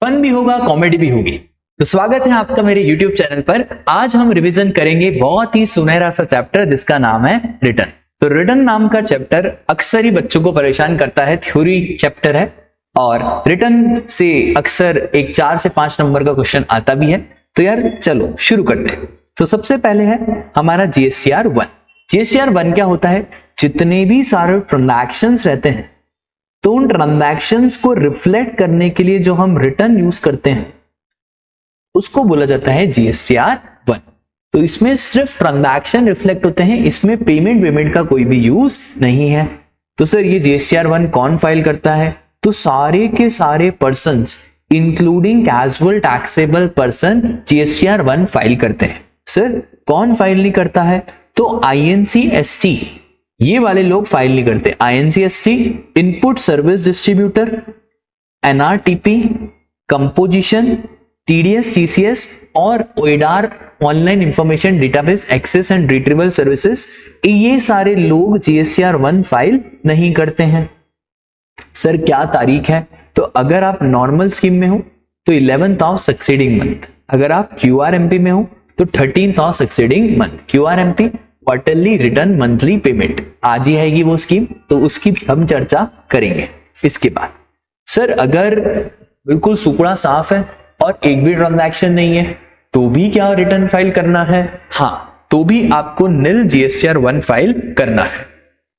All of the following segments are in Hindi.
फन भी होगा, कॉमेडी भी होगी। तो स्वागत है आपका मेरे YouTube चैनल पर। आज हम रिवीजन करेंगे बहुत ही सुनहरा सा चैप्टर जिसका नाम है रिटर्न। तो रिटर्न नाम का चैप्टर अक्सर ही बच्चों को परेशान करता है, थ्योरी चैप्टर है और रिटर्न से अक्सर एक 4 से 5 नंबर का क्वेश्चन आता भी है। तो यार चलो शुरू करते हैं। तो सबसे पहले है हमारा GSTR 1। GSTR 1 क्या होता है? जितने भी सारे ट्रांजैक्शंस रहते हैं तो उन ट्रांजैक्शंस को रिफ्लेक्ट करने के लिए जो हम रिटर्न यूज करते हैं उसको बोला जाता है GSTR 1। तो इसमें सिर्फ ट्रांजैक्शन रिफ्लेक्ट होते हैं, इसमें पेमेंट का कोई भी यूज नहीं है। तो सर ये GSTR 1 कौन फाइल करता है? तो सारे के सारे persons including casual taxable person GSTR 1 file करते हैं। सर कौन फाइल नहीं करता है? तो INCST ये वाले लोग फाइल नहीं करते। INCST input service distributor, NRTP, composition, TDS, TCS और OIDAR online information database access and retrieval services, ये सारे लोग GSTR 1 फाइल नहीं करते हैं। सर क्या तारीख है? तो अगर आप नॉर्मल स्कीम में हो तो 11th ऑफ सक्सीडिंग मंथ, अगर आप QRMP में हो तो 13th of succeeding month. QRMP quarterly return monthly payment, आज ही आएगी वो स्कीम, तो उसकी हम चर्चा करेंगे इसके बाद। सर अगर बिल्कुल सुकड़ा साफ है और एक भी ट्रांजैक्शन नहीं है तो भी क्या रिटर्न फाइल करना है? हाँ, तो भी आपको नील GSTR 1 फाइल करना है।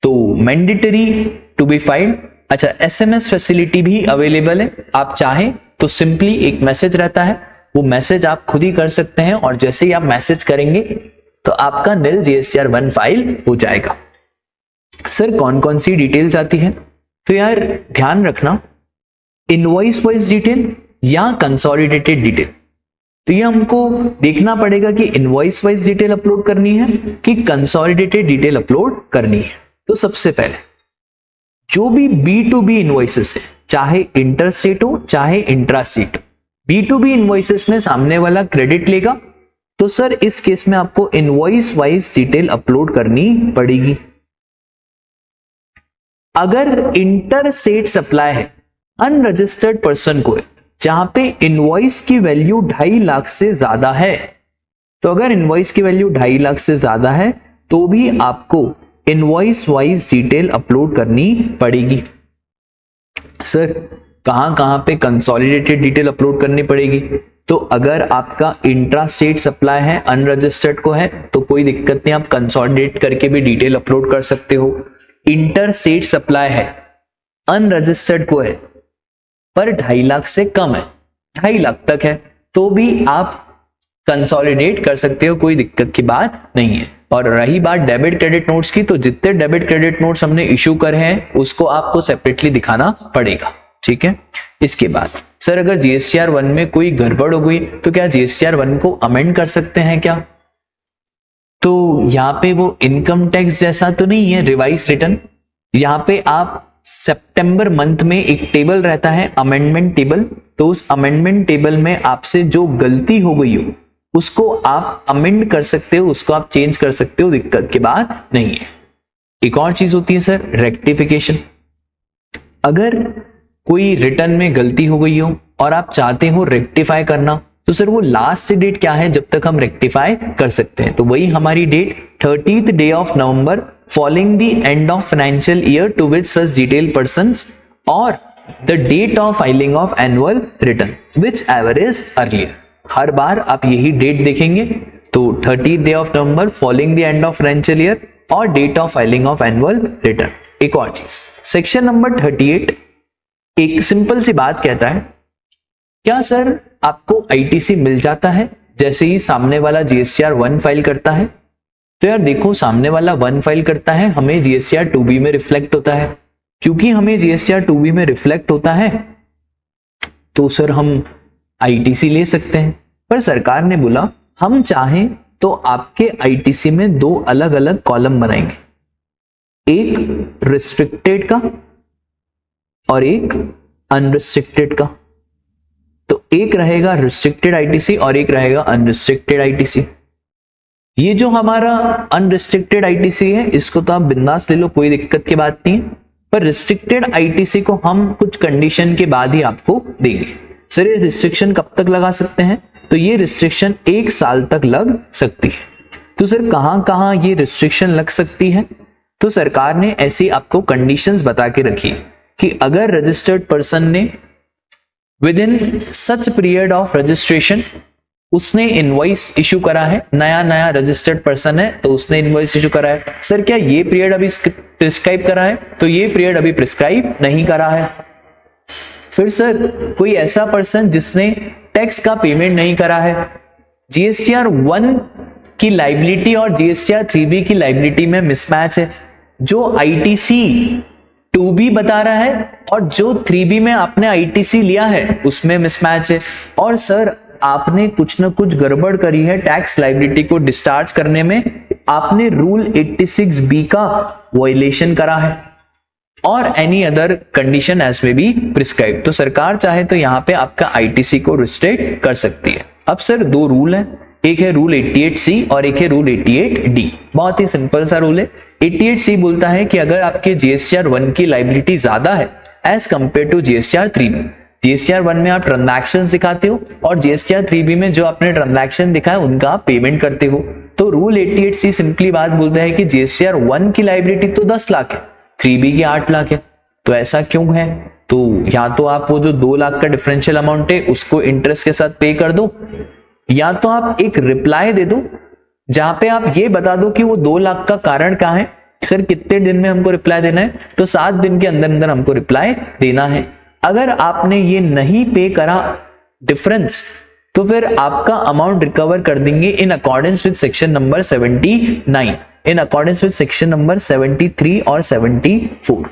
तो मैंडेटरी टू बी फाइल्ड। अच्छा, SMS फैसिलिटी भी अवेलेबल है, आप चाहें तो सिंपली एक मैसेज रहता है, वो मैसेज आप खुद ही कर सकते हैं और जैसे ही आप मैसेज करेंगे तो आपका नील GSTR 1 फाइल हो जाएगा। सर कौन कौन सी डिटेल्स आती है? तो यार ध्यान रखना, इनवॉइस वाइज डिटेल या कंसोलिडेटेड डिटेल। तो ये हमको देखना पड़ेगा कि इनवॉइस वाइज डिटेल अपलोड करनी है कि कंसोलिडेटेड डिटेल अपलोड करनी है। तो सबसे पहले जो भी B2B इनवॉइसेस है, चाहे इंटरस्टेट हो चाहे इंट्रास्टेट हो, B2B इनवॉइसेस में सामने वाला क्रेडिट लेगा तो सर इस केस में आपको इनवॉइस वाइज डिटेल अपलोड करनी पड़ेगी। अगर इंटरस्टेट सप्लाई है, अनरजिस्टर्ड पर्सन को है, जहां पे इनवॉइस की वैल्यू 2.5 लाख से ज्यादा है, तो अगर इनवॉइस की वैल्यू 2.5 लाख से ज्यादा है तो भी आपको इनवॉइस वाइज डिटेल अपलोड करनी पड़ेगी। सर कहां पे कंसोलिडेटेड डिटेल अपलोड करनी पड़ेगी? तो अगर आपका इंट्रास्टेट सप्लाई है, अनरजिस्टर्ड को है, तो कोई दिक्कत नहीं, आप कंसोलिडेट करके भी डिटेल अपलोड कर सकते हो। इंटरस्टेट सप्लाई है, अनरजिस्टर्ड को है पर 2.5 लाख से कम है, 2.5 लाख तक है, तो भी आप कंसोलिडेट कर सकते हो, कोई दिक्कत की बात नहीं है। और रही बात डेबिट क्रेडिट नोट्स की, तो जितने डेबिट क्रेडिट नोट्स हमने इश्यू करे हैं उसको आपको सेपरेटली दिखाना पड़ेगा, ठीक है। इसके बाद सर अगर GSTR 1 में कोई गड़बड़ हो गई तो क्या GSTR 1 को अमेंड कर सकते हैं क्या? तो यहाँ पे वो इनकम टैक्स जैसा तो नहीं है रिवाइज रिटर्न। यहाँ पे आप सितंबर मंथ में एक टेबल रहता है अमेंडमेंट टेबल, तो उस अमेंडमेंट टेबल में आपसे जो गलती हो गई हो उसको आप अमेंड कर सकते हो, उसको आप चेंज कर सकते हो, दिक्कत की बात नहीं है। एक और चीज होती है सर रेक्टिफिकेशन। अगर कोई रिटर्न में गलती हो गई हो और आप चाहते हो रेक्टिफाई करना, तो सर वो लास्ट डेट क्या है जब तक हम रेक्टिफाई कर सकते हैं? तो वही हमारी date 30th day of November following the end of financial year to which such detail persons और the date of filing of annual return whichever is earlier. हर बार आप यही डेट देखेंगे, तो 30th day of November following the end of financial year और date of filing of annual return. एक और चीज, सेक्शन नंबर 38 एक सिंपल सी बात कहता है, क्या सर आपको ITC मिल जाता है जैसे ही सामने वाला GSTR 1 फाइल करता है? तो यार देखो, सामने वाला 1 फाइल करता है, हमें GSTR 2B में रिफ्लेक्ट होता है। क्योंकि हमें GSTR 2B में रिफ्लेक्ट होता है तो सर हम ITC ले सकते हैं, पर सरकार ने बोला हम चाहें तो आपके ITC में 2 अलग अलग कॉलम बनाएंगे, एक रिस्ट्रिक्टेड का और एक अनरिस्ट्रिक्टेड का। तो एक रहेगा रिस्ट्रिक्टेड ITC और एक रहेगा अनरिस्ट्रिक्टेड ITC। ये जो हमारा अनरिस्ट्रिक्टेड ITC है इसको तो आप बिंदास ले लो, कोई दिक्कत की बात नहीं है, पर रिस्ट्रिक्टेड ITC को हम कुछ कंडीशन के बाद ही आपको देंगे। सर ये रिस्ट्रिक्शन कब तक लगा सकते हैं? तो ये रिस्ट्रिक्शन 1 साल तक लग सकती है। तो सर कहां कहां ये रिस्ट्रिक्शन लग सकती है? तो सरकार ने ऐसी आपको कंडीशंस बता के रखी है कि अगर रजिस्टर्ड पर्सन ने with in such period of registration उसने इनवॉइस इशू करा है, नया रजिस्टर्ड पर्सन है तो उसने इनवॉइस इशू करा है। सर क्या ये पीरियड अभी प्रिस्क्राइब करा है? तो ये पीरियड अभी प्रिस्क्राइब नहीं करा है। फिर सर कोई ऐसा पर्सन जिसने टैक्स का पेमेंट नहीं करा है, जीएसटीआर 1 की लाइबिलिटी और जीएसटीआर 3B की लाइबिलिटी में मिसमैच है। जो आईटीसी 2B बता रहा है और जो 3B में आपने आईटीसी लिया है उसमें मिसमैच है। और सर आपने कुछ ना कुछ गड़बड़ करी है टैक्स लाइबिलिटी को डिस्चार्ज करने में, आपने रूल 86B का वायलेशन करा है और एनी अदर कंडीशन एज में बी प्रिस्क्राइब। तो सरकार चाहे तो यहाँ पे आपका आईटीसी को रिस्ट्रिक्ट कर सकती है। अब सर 2 रूल है, एक है रूल 88C और एक है रूल 88D। बहुत ही सिंपल सा रूल है। 88C बोलता है कि अगर आपके जीएसटीआर 1 की लाइबिलिटी ज्यादा है as compare to GSTR 3B, GSTR 1 में आप ट्रांजैक्शंस दिखाते हो और जीएसटीआर 3B में जो आपने ट्रांजैक्शन दिखा है उनका आप पेमेंट करते हो। तो रूल 88C सिंपली बात बोलता है कि जीएसटीआर 1 की लाइबिलिटी तो 10 लाख है, 3B की 8 लाख है। तो ऐसा क्यों है? तो या तो आप वो जो 2 लाख का डिफरेंशियल अमाउंट है उसको इंटरेस्ट के साथ पे कर दो, या तो आप एक रिप्लाई दे दो जहां पे आप ये बता दो कि वो 2 लाख का कारण क्या है। सर कितने दिन में हमको रिप्लाई देना है? तो 7 दिन के अंदर अंदर हमको रिप्लाई देना है। अगर आपने ये नहीं पे करा डिफरेंस तो फिर आपका अमाउंट रिकवर कर देंगे in accordance with section number 79, in accordance with section number 73 और 74।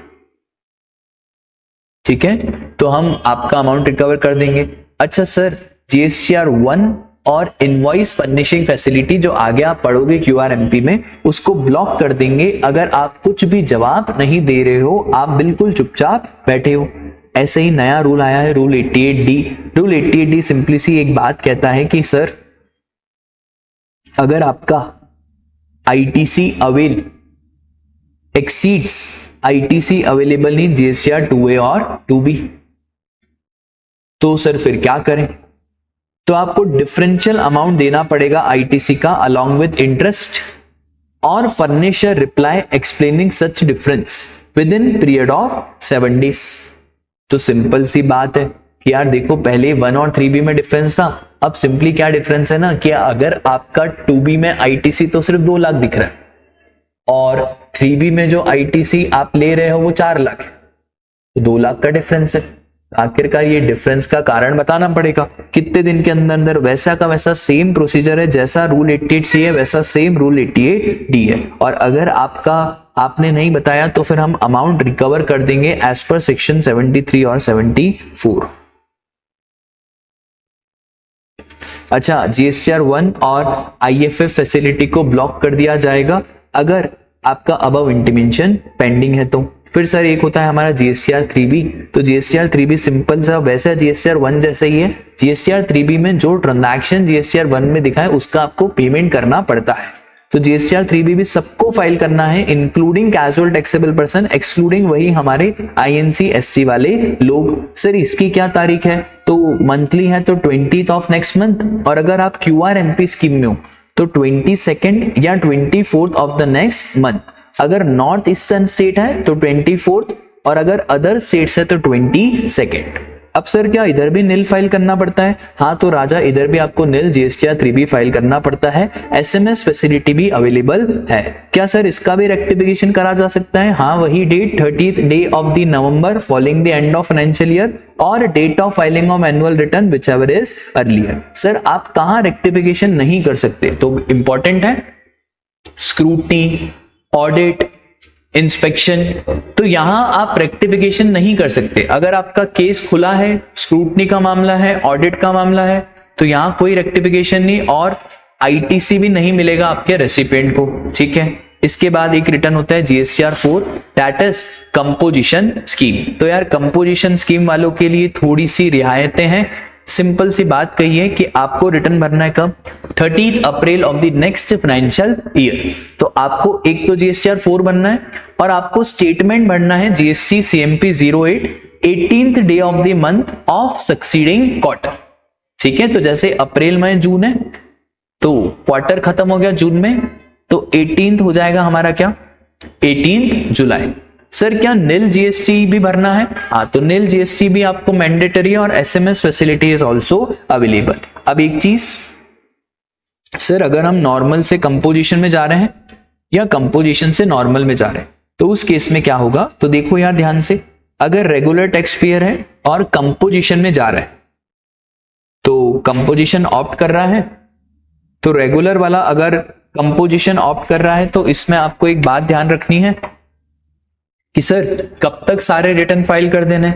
ठीक है, तो हम आपका अमाउंट रिकवर कर देंगे। अच्छा सर जीएसटीआर 1 और इनवॉइस फर्निशिंग फैसिलिटी जो आगे आप पढ़ोगे क्यूआरएमपी में उसको ब्लॉक कर देंगे अगर आप कुछ भी जवाब नहीं दे रहे हो, आप बिल्कुल चुपचाप बैठे हो। ऐसे ही नया रूल आया है rule 88D। Rule 88D simply सी एक बात कहता है कि सर अगर आपका ITC avail exceeds ITC available in GSTR 2A और 2B, तो सर फिर क्या करें? तो आपको डिफरेंशियल अमाउंट देना पड़ेगा आईटीसी का अलॉन्ग विद इंटरेस्ट और furnish a reply explaining such difference with in period of 7 days। तो सिंपल सी बात है कि यार देखो पहले 1 और 3B में डिफरेंस था, अब सिंपली क्या डिफरेंस है ना कि अगर आपका 2B में आईटीसी तो सिर्फ 2 लाख दिख रहा है और 3B में जो आईटीसी आप ले रहे हो वो 4 लाख है, तो 2 लाख का डिफरेंस है। आखिरकार ये डिफरेंस का कारण बताना पड़ेगा कितने दिन के अंदर अंदर। वैसा का वैसा सेम प्रोसीजर है, जैसा रूल 88C है वैसा सेम रूल 88D है। और अगर आपने नहीं बताया तो फिर हम अमाउंट रिकवर कर देंगे एज पर सेक्शन 73 और 74। अच्छा जीएसटीआर 1 और आईएफएफ फैसिलिटी को ब्लॉक कर दिया जाएगा अगर आपका अबव इंटीमेशन पेंडिंग है तो। फिर सर एक होता है हमारा जीएसटीआर 3B। तो जीएसटीआर 3B सिंपल सा वैसा जीएसटीआर 1 जैसा ही है। जीएसटीआर 3B में जो ट्रांजैक्शन जीएसटीआर 1 में दिखा है उसका आपको पेमेंट करना पड़ता है। तो जीएसटीआर 3B भी सबको फाइल करना है including casual taxable person, excluding वही हमारे आईएनसी एसटी वाले लोग। सर इसकी क्या तारीख है? तो मंथली है तो 20th ऑफ नेक्स्ट मंथ, और अगर आप क्यूआरएमपी स्कीम में हो तो 22nd या 24th of the next month. अगर नॉर्थ ईस्टर्न स्टेट है तो 24th और अगर अदर स्टेट्स है तो 22nd। अब सर क्या इधर भी नील फाइल करना पड़ता है? हाँ तो राजा इधर भी आपको नील जीएसटीआर 3B फाइल करना पड़ता है। एसएमएस फैसिलिटी भी अवेलेबल है। क्या सर इसका भी रेक्टिफिकेशन करा जा सकता है? हाँ वही date 30th day of the November following the end of financial year और date of filing of annual return whichever is earlier. Sir आप कहाँ रेक्टिफिकेशन नहीं कर सकते? तो इंपॉर्टेंट है स्क्रूटनी, ऑडिट, इंस्पेक्शन, तो यहां आप रेक्टिफिकेशन नहीं कर सकते। अगर आपका केस खुला है, स्क्रूटनी का मामला है, ऑडिट का मामला है, तो यहां कोई रेक्टिफिकेशन नहीं और आईटीसी भी नहीं मिलेगा आपके रेसिपिएंट को। ठीक है, इसके बाद एक रिटर्न होता है GSTR 4 that is composition scheme. तो यार कंपोजिशन स्कीम वालों के लिए थोड़ी सी रियायतें हैं। सिंपल सी बात कही है कि आपको रिटर्न भरना है कब? 30 April of the next financial year. तो आपको एक तो जीएसटीआर 4 बनना है और आपको स्टेटमेंट भरना है GST CMP 08 18th day of the month of succeeding quarter. ठीक है, तो जैसे अप्रैल मई जून है तो क्वार्टर खत्म हो गया जून में, तो 18th हो जाएगा हमारा क्या, 18 जुलाई। सर क्या नील जीएसटी भी भरना है? हाँ, तो नील जीएसटी भी आपको मैंडेटरी है और SMS facility is also available. अब एक चीज सर, अगर हम नॉर्मल से कंपोजिशन में जा रहे हैं या कंपोजिशन से नॉर्मल में जा रहे हैं तो उस केस में क्या होगा, तो देखो यार ध्यान से, अगर रेगुलर टैक्स पेयर है और कंपोजिशन में जा रहा है तो कंपोजिशन ऑप्ट कर रहा है, तो रेगुलर वाला अगर कंपोजिशन ऑप्ट कर रहा है तो इसमें आपको एक बात ध्यान रखनी है कि सर कब तक सारे रिटर्न फाइल कर देने,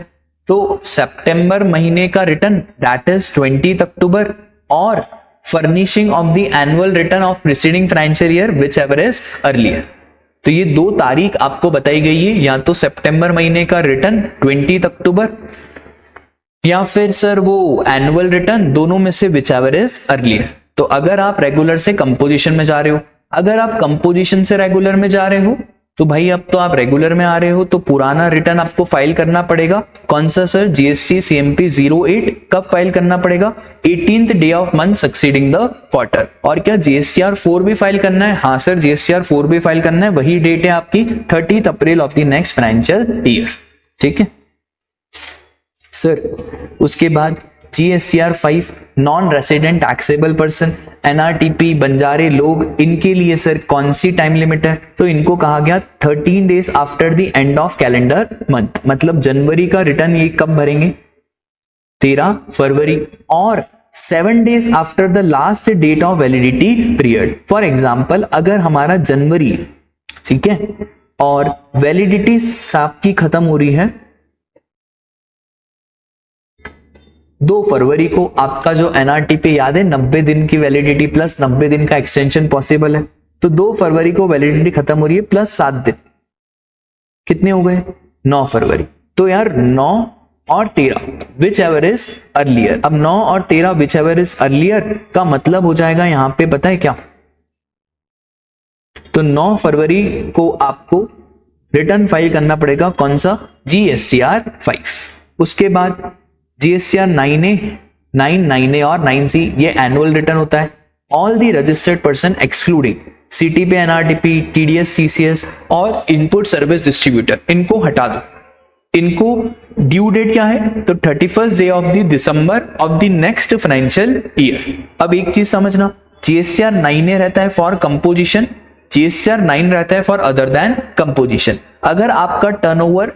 तो सितंबर महीने का रिटर्न दैट इज 20 अक्टूबर और furnishing of the annual return of preceding financial year which ever is earlier. तो ये 2 तारीख आपको बताई गई है, या तो सितंबर महीने का रिटर्न 20 अक्टूबर या फिर सर वो एनुअल रिटर्न, दोनों में से विच एवर इज अर्लियर। तो अगर आप रेगुलर से कंपोजिशन में जा रहे हो, अगर आप कंपोजिशन से रेगुलर में जा रहे हो तो भाई अब तो आप रेगुलर में आ रहे हो तो पुराना रिटर्न आपको फाइल करना पड़ेगा। कौन सा सर, जीएसटी सीएमपी 08। कब फाइल करना पड़ेगा, 18th day of month succeeding the quarter. और क्या जीएसटीआर 4 भी फाइल करना है? हाँ सर, जीएसटीआर 4 भी फाइल करना है, वही डेट है आपकी 30 April of the next financial year. ठीक है सर, उसके बाद GSTR 5 non resident taxable person, NRTP बंजारे लोग, इनके लिए सर कौन सी टाइम लिमिट है, तो इनको कहा गया 13 days after the end of calendar month. मतलब जनवरी का रिटर्न ये कब भरेंगे, 13 फरवरी, और 7 days after the last date of validity period. For example अगर हमारा जनवरी, ठीक है, और वैलिडिटी साहब की खत्म हो रही है 2 फरवरी को, आपका जो एनआरटीपी याद है 90 दिन की वैलिडिटी प्लस 90 दिन का एक्सटेंशन पॉसिबल है, तो 2 फरवरी को वैलिडिटी खत्म हो रही है प्लस 7 दिन, कितने हो गए, 9 फरवरी। तो यार 9 और 13 विच एवर इज अर्लियर। अब 9 और 13 विच एवर इज अर्लियर का मतलब हो जाएगा यहां पे पता है क्या, तो 9 फरवरी को आपको रिटर्न फाइल करना पड़ेगा, कौन सा, जीएसटीआर 5। उसके बाद जीएसटीआर 9A, 9A और 9C ये एनुअल रिटर्न होता है। All the registered person excluding CTP, NRTP, TDS, TCS और इनपुट सर्विस डिस्ट्रीब्यूटर, इनको हटा दो। इनको ड्यू डेट क्या है, तो 31st day of the December of the next financial year. अब एक चीज समझना, जीएसटीआर 9A रहता है फॉर कंपोजिशन, जीएसटीआर 9 रहता है फॉर अदर देन कंपोजिशन। अगर आपका टर्नओवर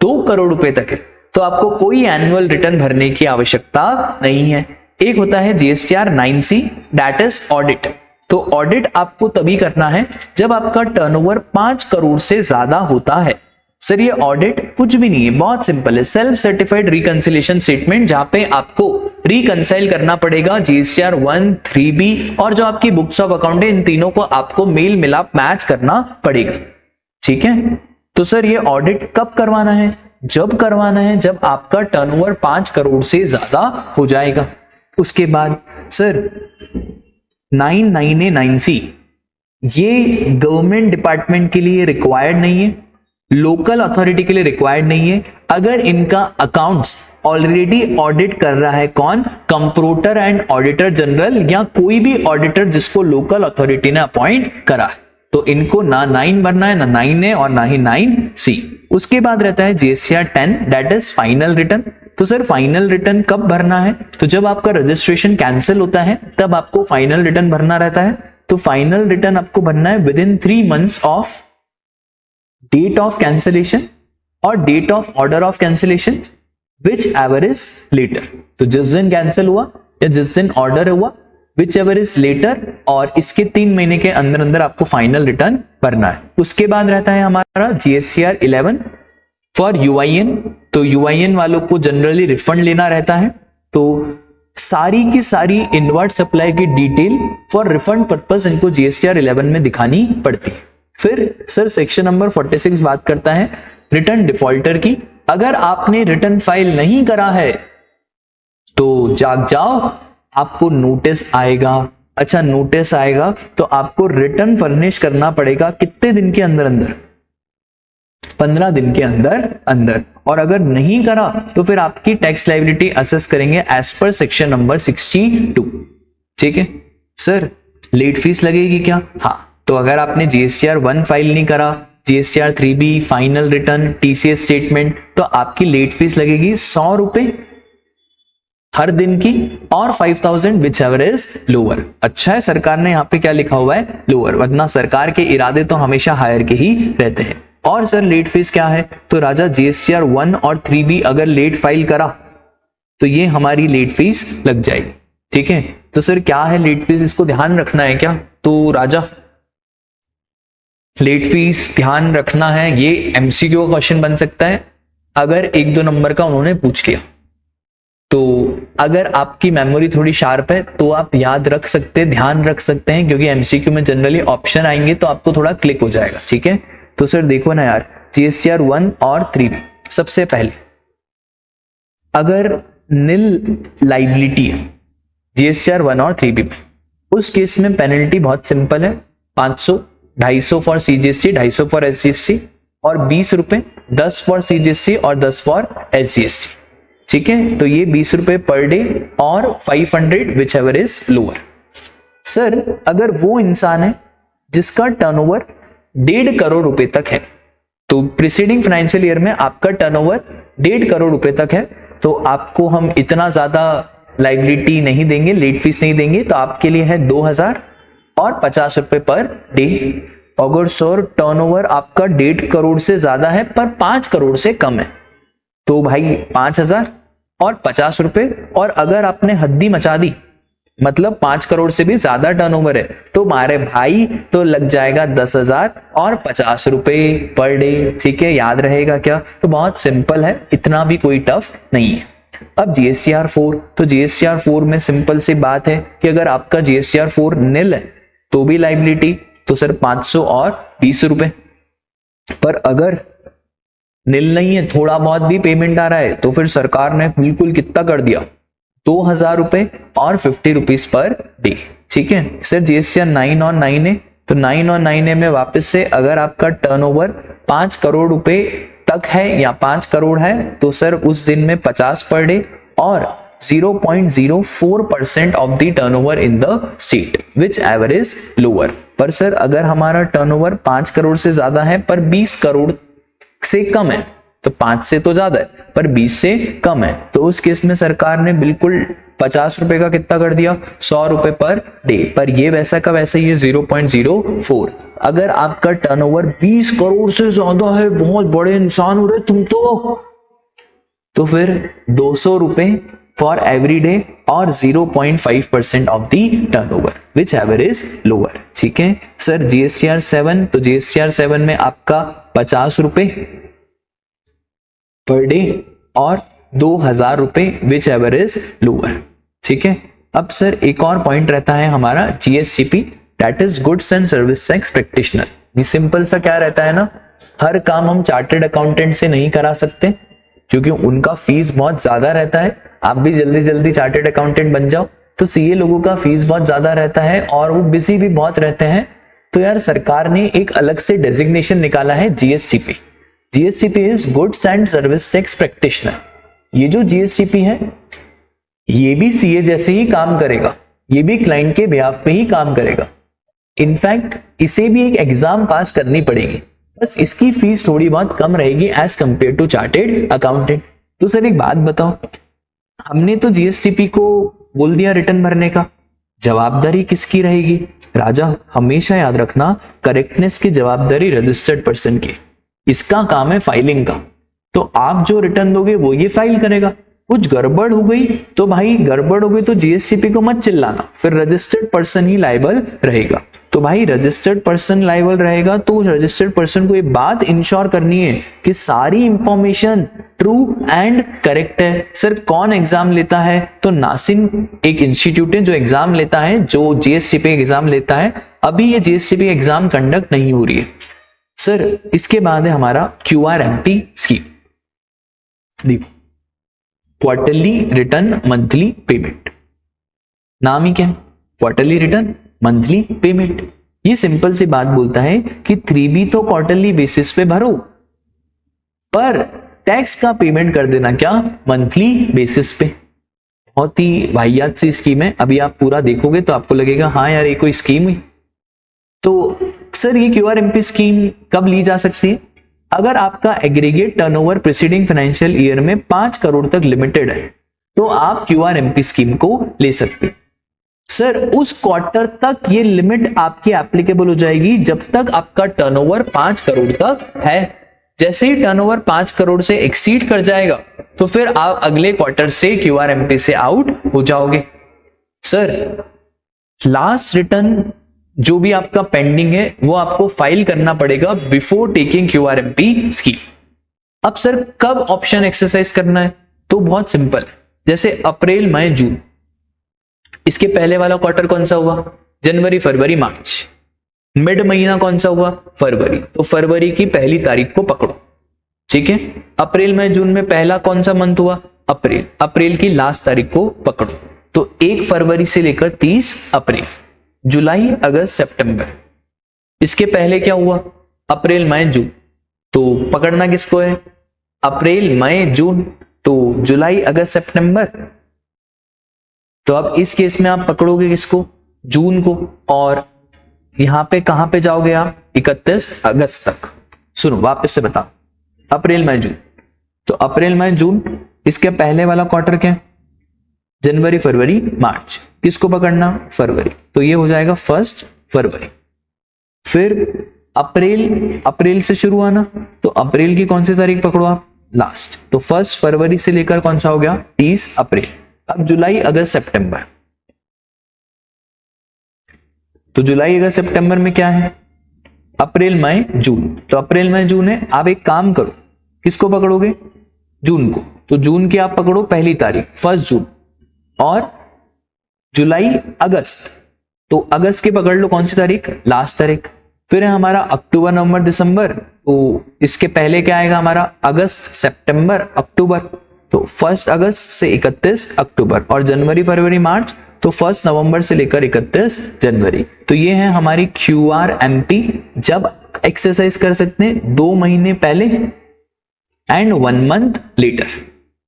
2 करोड़ रुपए तक है तो आपको कोई एनुअल रिटर्न भरने की आवश्यकता नहीं है। एक होता है GSTR 9C that is audit. तो ऑडिट आपको तभी करना है जब आपका टर्नओवर 5 करोड़ से ज्यादा होता है। सर ये ऑडिट कुछ भी नहीं है, बहुत सिंपल है, सेल्फ सर्टिफाइड रिकंसिलिएशन स्टेटमेंट, जहां पे आपको रिकंसाइल करना पड़ेगा जीएसटीआर 1, 3B और जो आपकी बुक्स ऑफ अकाउंट है, इन तीनों को आपको मेल मिलाप मैच करना पड़ेगा। ठीक है, तो सर ये ऑडिट कब करवाना है, जब करवाना है जब आपका टर्नओवर 5 करोड़ से ज्यादा हो जाएगा। उसके बाद सर 9A 9C ये गवर्नमेंट डिपार्टमेंट के लिए रिक्वायर्ड नहीं है, लोकल अथॉरिटी के लिए रिक्वायर्ड नहीं है। अगर इनका अकाउंट्स ऑलरेडी ऑडिट कर रहा है कौन, कंप्रोटर एंड ऑडिटर जनरल या कोई भी ऑडिटर जिसको लोकल अथॉरिटी ने अपॉइंट करा है, तो इनको ना 9 भरना है, ना 9A और ना ही 9C। उसके बाद रहता है GSTR 10 that is final return. तो सर फाइनल रिटर्न कब भरना है, तो जब आपका रजिस्ट्रेशन कैंसिल होता है तब आपको फाइनल रिटर्न भरना रहता है। तो फाइनल रिटर्न आपको भरना है within 3 months of date of cancellation और date of order of cancellation whichever is later. तो जिस दिन कैंसिल हुआ या जिस दिन ऑर्डर हुआ विच एवर इज लेटर, और इसके 3 महीने के अंदर अंदर आपको फाइनल रिटर्न भरना है। उसके बाद रहता है हमारा जीएसटीआर 11 फॉर यूआईएन। तो यूआईएन वालों को जनरली रिफंड लेना रहता है, तो सारी की सारी इनवर्ट सप्लाई की डिटेल फॉर रिफंड पर्पस इनको जीएसटीआर 11 में दिखानी पड़ती है। फिर सर सेक्शन नंबर 46 बात करता है रिटर्न डिफॉल्टर की। अगर आपने रिटर्न फाइल नहीं करा है तो जाग जाओ, आपको नोटिस आएगा। अच्छा नोटिस आएगा तो आपको रिटर्न फर्निश करना पड़ेगा कितने दिन के अंदर अंदर, 15 दिन के अंदर अंदर, और अगर नहीं करा तो फिर आपकी टैक्स लायबिलिटी असेस करेंगे एज पर सेक्शन नंबर 62। ठीक है सर, लेट फीस लगेगी क्या? हाँ, तो अगर आपने जीएसटीआर 1 फाइल नहीं करा, GSTR 3B, final return, TCS statement, तो आपकी लेट फीस लगेगी 100 रुपए हर दिन की, और 5000 विच एवर इज लोअर। अच्छा है सरकार ने यहाँ पे क्या लिखा हुआ है, लोअर, वरना सरकार के इरादे तो हमेशा हायर के ही रहते हैं। और सर लेट फीस क्या है? तो राजा जीएसटीआर 1 और 3B अगर लेट फाइल करा तो ये हमारी लेट फीस लग जाएगी। ठीक है, तो सर क्या है लेट फीस, इसको ध्यान रखना है क्या? तो राजा लेट फीस ध्यान रखना है, ये एमसीक्यू का क्वेश्चन बन सकता है अगर 1-2 नंबर का उन्होंने पूछ लिया। तो अगर आपकी मेमोरी थोड़ी शार्प है तो आप याद रख सकते हैं, ध्यान रख सकते हैं, क्योंकि एमसीक्यू में जनरली ऑप्शन आएंगे तो आपको थोड़ा क्लिक हो जाएगा। ठीक है, तो सर देखो ना यार, जीएसटीआर 1 और 3B, सबसे पहले अगर निल लाइबिलिटी है जीएसटीआर 1 और 3B में, उस केस में पेनल्टी बहुत सिंपल है, 500, 250 फॉर सीजीएसटी, 250 फॉर एसजीएसटी, और 20 रुपए, 10 फॉर सीजीएसटी और 10 फॉर एसजीएसटी। ठीक है, तो ये 20 रुपए पर डे और 500 which ever is lower. Sir अगर वो इंसान है जिसका टर्नओवर 1.5 करोड़ रुपए तक है, तो प्रीसीडिंग फाइनेंशियल ईयर में आपका टर्नओवर 1.5 करोड़ रुपए तक है, तो आपको हम इतना ज्यादा लाइबिलिटी नहीं देंगे, लेट फीस नहीं देंगे, तो आपके लिए है 2000 और 50 रुपए पर डे। अगर सर टर्नओवर आपका 1.5 करोड़ से ज्यादा है पर 5 करोड़ से कम है, तो भाई 5000 और 50 रुपए, और अगर आपने हद्दी मचा दी, मतलब 5 करोड़ से भी ज्यादा टर्नओवर है, तो मारे भाई तो लग जाएगा 10,000 और 50 रुपए पर डे। ठीक है, याद रहेगा क्या? तो बहुत सिंपल है, इतना भी कोई टफ नहीं है। अब जीएसटीआर 4, तो जीएसटीआर 4 में सिंपल सी बात है कि अगर आपका जीएसटीआर 4 निल है तो भी लाइबिलिटी, तो सर 500 और 20 रुपए, पर अगर निल नहीं है, थोड़ा बहुत भी पेमेंट आ रहा है, तो फिर सरकार ने बिल्कुल कितना कर दिया, 2000 रुपए और 50 रुपीज पर डे। ठीक है सर, जीएसटीआर 9 और 9A, तो 9 और 9A में वापस से अगर आपका टर्नओवर 5 करोड़ रुपए तक है या 5 करोड़ है, तो सर उस दिन में 50 पर डे और 0.04% of the turnover in the state which ever is lower. पर सर अगर हमारा टर्नओवर 5 करोड़ से ज्यादा है पर 20 करोड़ से कम है, तो 5 से तो ज्यादा है पर 20 से कम है, तो उस केस में सरकार ने बिल्कुल 50 रुपए का कितना कर दिया, 100 रुपए पर डे। पर ये वैसा का वैसा ये 0.04। अगर आपका टर्नओवर 20 करोड़ से ज्यादा है, बहुत बड़े इंसान हो रहे तुम तो फिर 200 रुपए फॉर एवरी डे और 0.5% of the turnover which ever is lower. ठीक है सर, जीएसटीआर 7, तो जीएसटीआर 7 में आपका 50 रुपए पर डे और 2000 रुपए विच एवर इज लोअर। ठीक है, अब सर एक और पॉइंट रहता है हमारा GSTP, that is goods and service tax practitioner. ये सिंपल सा क्या रहता है ना, हर काम हम चार्टर्ड अकाउंटेंट से नहीं करा सकते क्योंकि उनका फीस बहुत ज्यादा रहता है। आप भी जल्दी जल्दी चार्टर्ड अकाउंटेंट बन जाओ, तो सीए लोगों का फीस बहुत ज्यादा रहता है और वो बिजी भी बहुत रहते हैं। तो यार सरकार ने एक अलग से डेजिग्नेशन निकाला है GSTP. GSTP is goods and service tax practitioner. ये जो जीएसटीपी है ये भी सीए जैसे ही काम करेगा, ये भी क्लाइंट के बिहाफ पे ही काम करेगा। इनफैक्ट इसे भी एक एग्जाम पास करनी पड़ेगी, बस इसकी फीस थोड़ी बहुत कम रहेगी as compare to chartered accountant. तो सर एक बात बताओ, हमने तो जीएसटीपी को बोल दिया रिटर्न भरने का, जवाबदारी किसकी रहेगी? राजा हमेशा याद रखना, करेक्टनेस की जवाबदारी रजिस्टर्ड पर्सन की, इसका काम है फाइलिंग का। तो आप जो रिटर्न दोगे वो ये फाइल करेगा। कुछ गड़बड़ हो गई तो भाई गड़बड़ हो गई तो जीएसटीपी को मत चिल्लाना, फिर रजिस्टर्ड पर्सन ही लायबल रहेगा। तो भाई रजिस्टर्ड पर्सन लायबल रहेगा, तो रजिस्टर्ड पर्सन को ये बात इंश्योर करनी है कि सारी इंफॉर्मेशन ट्रू एंड करेक्ट है। सर कौन एग्जाम लेता है? तो नासिन एक इंस्टीट्यूट है जो एग्जाम लेता है, जो जीएसटीपी एग्जाम लेता है। अभी ये जीएसटीपी एग्जाम कंडक्ट नहीं हो रही है। सर इसके बाद है हमारा क्यूआरएमटी स्कीम। देखो, क्वार्टरली रिटर्न मंथली पेमेंट, नाम ही क्या है, क्वार्टरली रिटर्न मंथली पेमेंट। ये सिंपल सी बात बोलता है कि 3B तो क्वार्टरली बेसिस पे भरो, पर टैक्स का पेमेंट कर देना क्या, मंथली बेसिस पे। बहुत ही वाहियात सी स्कीम है, अभी आप पूरा देखोगे तो आपको लगेगा हाँ यार ये कोई स्कीम हुई। तो सर ये QRMP स्कीम कब ली जा सकती है, अगर आपका aggregate turnover preceding financial year में 5 करोड़ तक लिमिटेड है तो आप QRMP स्कीम को ले सकते हैं। सर उस क्वार्टर तक ये लिमिट आपकी एप्लीकेबल हो जाएगी जब तक आपका टर्नओवर 5 करोड़ तक है। जैसे ही टर्नओवर 5 करोड़ से एक्सीड कर जाएगा तो फिर आप अगले क्वार्टर से QRMP से आउट हो जाओगे। सर लास्ट रिटर्न जो भी आपका पेंडिंग है वो आपको फाइल करना पड़ेगा बिफोर टेकिंग QRMP स्कीम। अब सर कब ऑप्शन एक्सरसाइज करना है, तो बहुत सिंपल, जैसे अप्रैल मई जून, इसके पहले वाला क्वार्टर कौन सा हुआ, जनवरी फरवरी मार्च, मिड महीना कौन सा हुआ, फरवरी, तो फरवरी की पहली तारीख को पकड़ो, ठीक है। अप्रैल मई जून में पहला कौन सा मंथ हुआ, अप्रैल, अप्रैल की लास्ट तारीख को पकड़ो, तो 1 फरवरी से लेकर 30 अप्रैल, जुलाई अगस्त सितंबर, इसके पहले क्या हुआ, अप्रैल मई जून, तो पकड़ना किसको है, अप्रैल मई जून, तो जुलाई अगस्त सितंबर। तो अब इस केस में आप पकड़ोगे किसको, जून को, और यहां पे कहां पे जाओगे आप, 31 अगस्त तक। सुनो वापस से बताओ, अप्रैल मई जून, तो अप्रैल मई जून, इसके पहले वाला क्वार्टर क्या है, जनवरी फरवरी मार्च, किसको पकड़ना, फरवरी, तो ये हो जाएगा 1 फरवरी। फिर अप्रैल, अप्रैल से शुरू आना, तो अप्रैल की कौन सी तारीख पकड़ो आप, लास्ट, तो 1 फरवरी से लेकर कौन सा हो गया, 30 अप्रैल। अब जुलाई अगस्त सितंबर, तो जुलाई अगस्त सितंबर में क्या है, अप्रैल मई जून, तो अप्रैल मई जून है। आप एक काम करो, किसको पकड़ोगे, जून को, तो जून की आप पकड़ो पहली तारीख 1 जून, और जुलाई अगस्त, तो अगस्त की पकड़ लो कौन सी तारीख, लास्ट तारीख। फिर है हमारा अक्टूबर नवंबर दिसंबर, तो इसके पहले क्या आएगा हमारा, अगस्त सितंबर अक्टूबर, तो 1 अगस्त से 31 अक्टूबर, और जनवरी फरवरी मार्च, तो 1 नवंबर से लेकर 31 जनवरी। तो ये है हमारी QRMP, जब एक्सरसाइज कर सकते हैं 2 महीने पहले एंड 1 मंथ लेटर,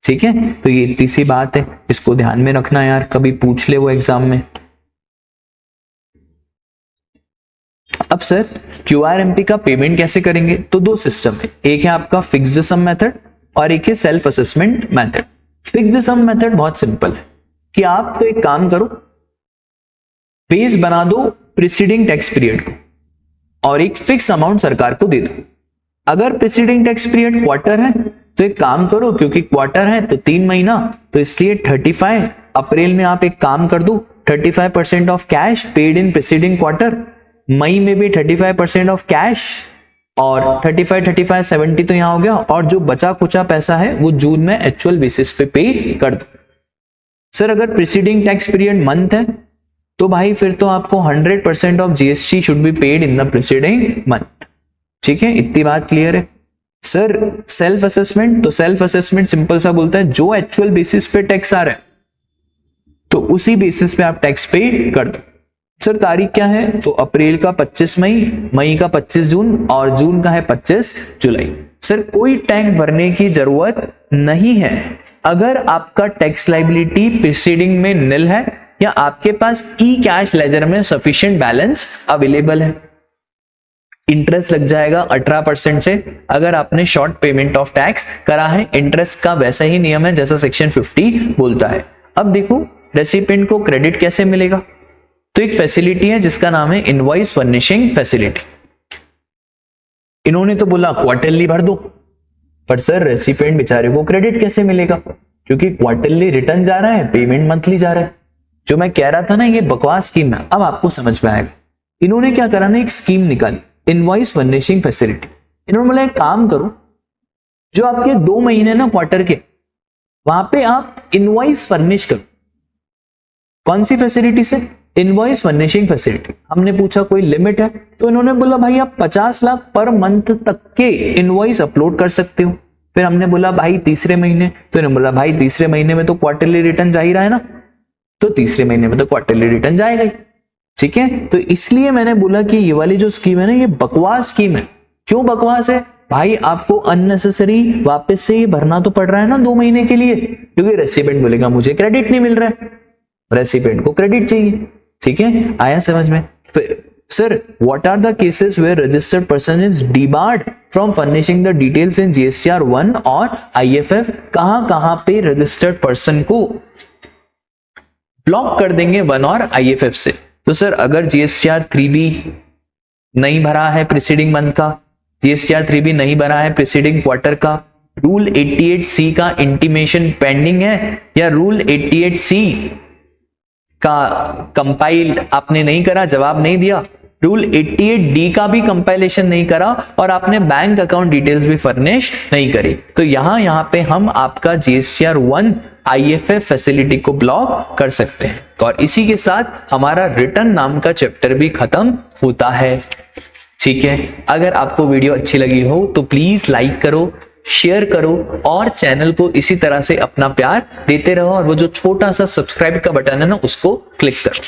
ठीक है। तो ये इतनी सी बात है, इसको ध्यान में रखना यार, कभी पूछ ले वो एग्जाम में। अब सर QRMP का पेमेंट कैसे करेंगे, तो 2 सिस्टम है, एक है आपका फिक्स्ड सम मेथड और एक है self assessment method. Fixed sum method बहुत सिंपल है कि आप तो एक काम करो, बेस बना दो प्रीसीडिंग टैक्स पीरियड को और एक फिक्स अमाउंट सरकार को दे दो। अगर प्रीसीडिंग टैक्स पीरियड क्वार्टर है तो एक काम करो, क्योंकि क्वार्टर है तो 3 महीना, तो इसलिए 35 अप्रैल में आप एक काम कर दो, 35% of cash paid in preceding quarter, मई में भी 35% ऑफ कैश, और 35 70 तो यहां हो गया, और जो बचा कुचा पैसा है वो जून में एक्चुअल बेसिस पे पे कर दो। सर अगर प्रीसीडिंग टैक्स पीरियड मंथ है तो भाई फिर तो आपको 100% of GST should be paid in the preceding month, ठीक है, इतनी बात क्लियर है। सर सेल्फ असेसमेंट, तो सेल्फ असेसमेंट सिंपल सा बोलता है जो एक्चुअल बेसिस पे टैक्स आ रहा है तो उसी बेसिस पे आप टैक्स पे कर दो। सर तारीख क्या है, तो अप्रैल का 25 मई, मई का 25 जून, और जून का है 25 जुलाई। सर कोई टैक्स भरने की जरूरत नहीं है अगर आपका टैक्स लायबिलिटी प्रीसीडिंग में निल है या आपके पास ई कैश लेजर में सफिशिएंट बैलेंस अवेलेबल है। इंटरेस्ट लग जाएगा 18% से अगर आपने शॉर्ट पेमेंट ऑफ टैक्स करा है। इंटरेस्ट का वैसा ही नियम है जैसा सेक्शन 50 बोलता है। अब देखो रेसिपिएंट को क्रेडिट कैसे मिलेगा, तो एक फैसिलिटी है जिसका नाम है इनवॉइस फर्निशिंग फैसिलिटी। इन्होंने तो बोला क्वार्टरली भर दो, पर सर रेसिपिएंट बेचारे को क्रेडिट कैसे मिलेगा, क्योंकि क्वार्टरली रिटर्न जा रहा है, पेमेंट मंथली जा रहा है। जो मैं कह रहा था ना ये बकवास स्कीम है, अब आपको समझ में आएगा। इन्होंने क्या करा ना, एक स्कीम निकाली इनवॉइस फर्निशिंग फैसिलिटी। इन्होंने बोला एक काम करो, जो आपके 2 महीने ना क्वार्टर के, वहां पे आप इनवॉइस फर्निश करो। कौन सी फैसिलिटी से, इनवॉइस फर्निशिंग फैसिलिटी। हमने पूछा कोई लिमिट है, तो इन्होंने बोला भाई आप 50 लाख पर मंथ तक के इनवॉइस अपलोड कर सकते हो। फिर हमने बोला भाई तीसरे महीने, तो इन्होंने बोला भाई तीसरे महीने में तो क्वार्टरली रिटर्न जा ही रहा है ना, तो तीसरे महीने में तो क्वार्टरली रिटर्न जाएगा ही, ठीक है। तो इसलिए मैंने बोला कि ये वाली जो स्कीम है ना, ये बकवास स्कीम है। क्यों बकवास है, भाई आपको अननेसेसरी वापस से ये भरना तो पड़ रहा है ना 2 महीने के लिए, क्योंकि रेसिपेंट बोलेगा मुझे क्रेडिट नहीं मिल रहा है, रेसिपेंट को क्रेडिट चाहिए। ठीक है, आया समझ में। फिर sir what are the cases where registered person is debarred from furnishing the details in GSTR 1 और आईएफएफ, कहां पे रजिस्टर्ड पर्सन को ब्लॉक कर देंगे 1 और आईएफएफ से। तो सर अगर जीएसटीआर 3B नहीं भरा है प्रीसीडिंग मंथ का, जीएसटीआर 3B नहीं भरा है प्रीसीडिंग क्वार्टर का, रूल 88C का इंटीमेशन पेंडिंग है, या रूल 88C का कंपाइल आपने नहीं करा, जवाब नहीं दिया, रूल 88D का भी कंपाइलेशन नहीं करा, और आपने बैंक अकाउंट डिटेल्स भी फर्निश नहीं करी, तो यहां पे हम आपका जीएसटीआर 1 आईएफएफ फैसिलिटी को ब्लॉक कर सकते हैं। और इसी के साथ हमारा रिटर्न नाम का चैप्टर भी खत्म होता है। ठीक है, अगर आपको वीडियो अच्छी लगी हो तो प्लीज लाइक करो, शेयर करो और चैनल को इसी तरह से अपना प्यार देते रहो, और वो जो छोटा सा सब्सक्राइब का बटन है ना उसको क्लिक करो।